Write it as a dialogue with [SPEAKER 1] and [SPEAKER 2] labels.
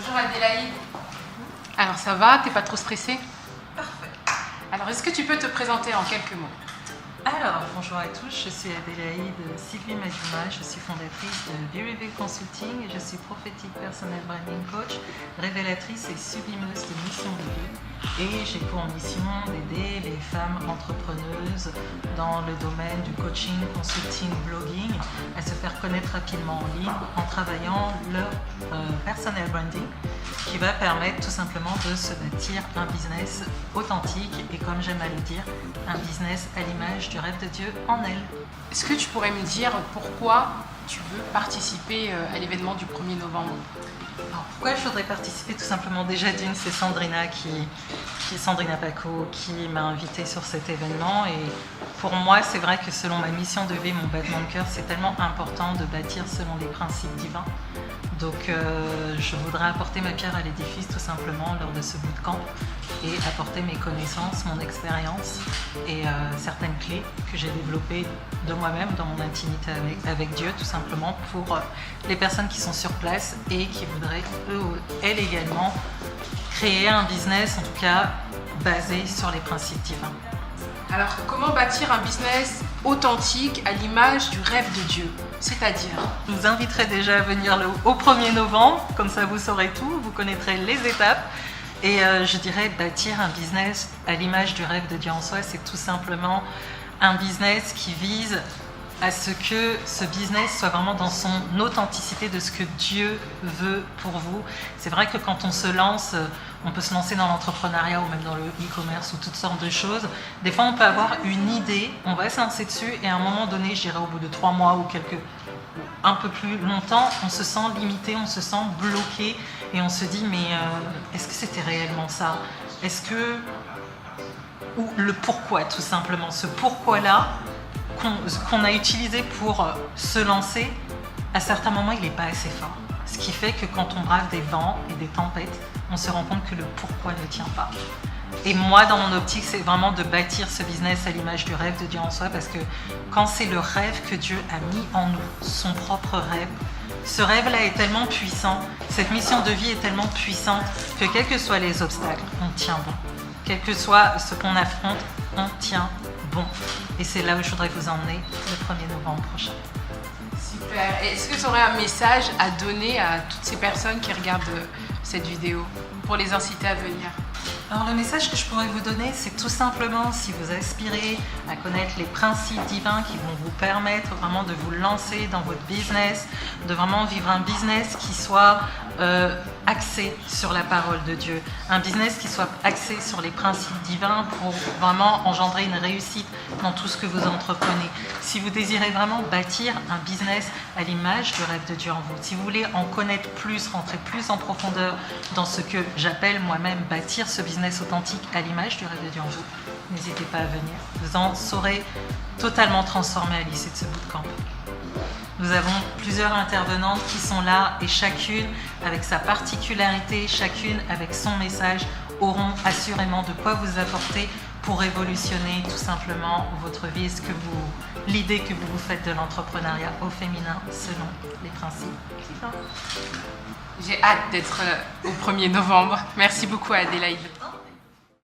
[SPEAKER 1] Bonjour Adélaïde. Alors ça va? T'es pas trop stressée?
[SPEAKER 2] Parfait.
[SPEAKER 1] Alors est-ce que tu peux te présenter en quelques mots?
[SPEAKER 2] Alors, bonjour à tous, je suis Adélaïde Sylvie Maduma, je suis fondatrice de Be Reveal Consulting et je suis prophétique personal branding coach, révélatrice et sublimeuse de mission de vie. Et j'ai pour mission d'aider les femmes entrepreneuses dans le domaine du coaching, consulting, blogging à se faire connaître rapidement en ligne en travaillant leur personal branding qui va permettre tout simplement de se bâtir un business authentique et, comme j'aime à le dire, un business à l'image du rêve de Dieu en elle.
[SPEAKER 1] Est-ce que tu pourrais me dire pourquoi tu veux participer à l'événement du 1er novembre?
[SPEAKER 2] Alors, pourquoi je voudrais participer? Tout simplement, déjà d'une, c'est Sandrina Sandrina Paco qui m'a invitée sur cet événement, et pour moi c'est vrai que selon ma mission de vie, mon battement de cœur, c'est tellement important de bâtir selon les principes divins. Donc je voudrais apporter ma pierre à l'édifice tout simplement lors de ce bootcamp et apporter mes connaissances, mon expérience et certaines clés que j'ai développées de moi-même dans mon intimité avec Dieu, tout simplement pour les personnes qui sont sur place et qui voudraient elles également créer un business, en tout cas basé sur les principes divins.
[SPEAKER 1] Alors comment bâtir un business authentique à l'image du rêve de Dieu? C'est-à-dire?
[SPEAKER 2] Je vous inviterai déjà à venir au 1er novembre, comme ça vous saurez tout, vous connaîtrez les étapes. Et je dirais bâtir un business à l'image du rêve de Dieu en soi, c'est tout simplement un business qui vise à ce que ce business soit vraiment dans son authenticité de ce que Dieu veut pour vous. C'est vrai que quand on se lance, on peut se lancer dans l'entrepreneuriat ou même dans le e-commerce ou toutes sortes de choses. Des fois, on peut avoir une idée, on va se lancer dessus et à un moment donné, je dirais au bout de 3 mois ou un peu plus longtemps, on se sent limité, on se sent bloqué et on se dit mais est-ce que c'était réellement ça? Est-ce que... Ou le pourquoi tout simplement, ce pourquoi-là qu'on a utilisé pour se lancer, à certains moments il n'est pas assez fort. Ce qui fait que quand on brave des vents et des tempêtes, on se rend compte que le pourquoi ne tient pas. Et moi, dans mon optique, c'est vraiment de bâtir ce business à l'image du rêve de Dieu en soi, parce que quand c'est le rêve que Dieu a mis en nous, son propre rêve, ce rêve-là est tellement puissant, cette mission de vie est tellement puissante que quels que soient les obstacles, on tient bon. Quel que soit ce qu'on affronte, on tient bon. Et c'est là où je voudrais vous emmener le 1er novembre prochain.
[SPEAKER 1] Super. Est-ce que tu aurais un message à donner à toutes ces personnes qui regardent cette vidéo pour les inciter à venir?
[SPEAKER 2] Alors le message que je pourrais vous donner, c'est tout simplement, si vous aspirez à connaître les principes divins qui vont vous permettre vraiment de vous lancer dans votre business, de vraiment vivre un business qui soit axé sur la parole de Dieu, un business qui soit axé sur les principes divins pour vraiment engendrer une réussite dans tout ce que vous entreprenez. Si vous désirez vraiment bâtir un business à l'image du rêve de Dieu en vous, si vous voulez en connaître plus, rentrer plus en profondeur dans ce que j'appelle moi-même bâtir ce business authentique à l'image du rêve de Dieu en vous, n'hésitez pas à venir. Vous en saurez totalement transformé à l'issue de ce bootcamp. Nous avons plusieurs intervenantes qui sont là et chacune avec sa particularité, chacune avec son message, auront assurément de quoi vous apporter pour révolutionner tout simplement votre vie. Est-ce que l'idée que vous vous faites de l'entrepreneuriat au féminin selon les principes divins?
[SPEAKER 1] J'ai hâte d'être au 1er novembre. Merci beaucoup Adélaïde.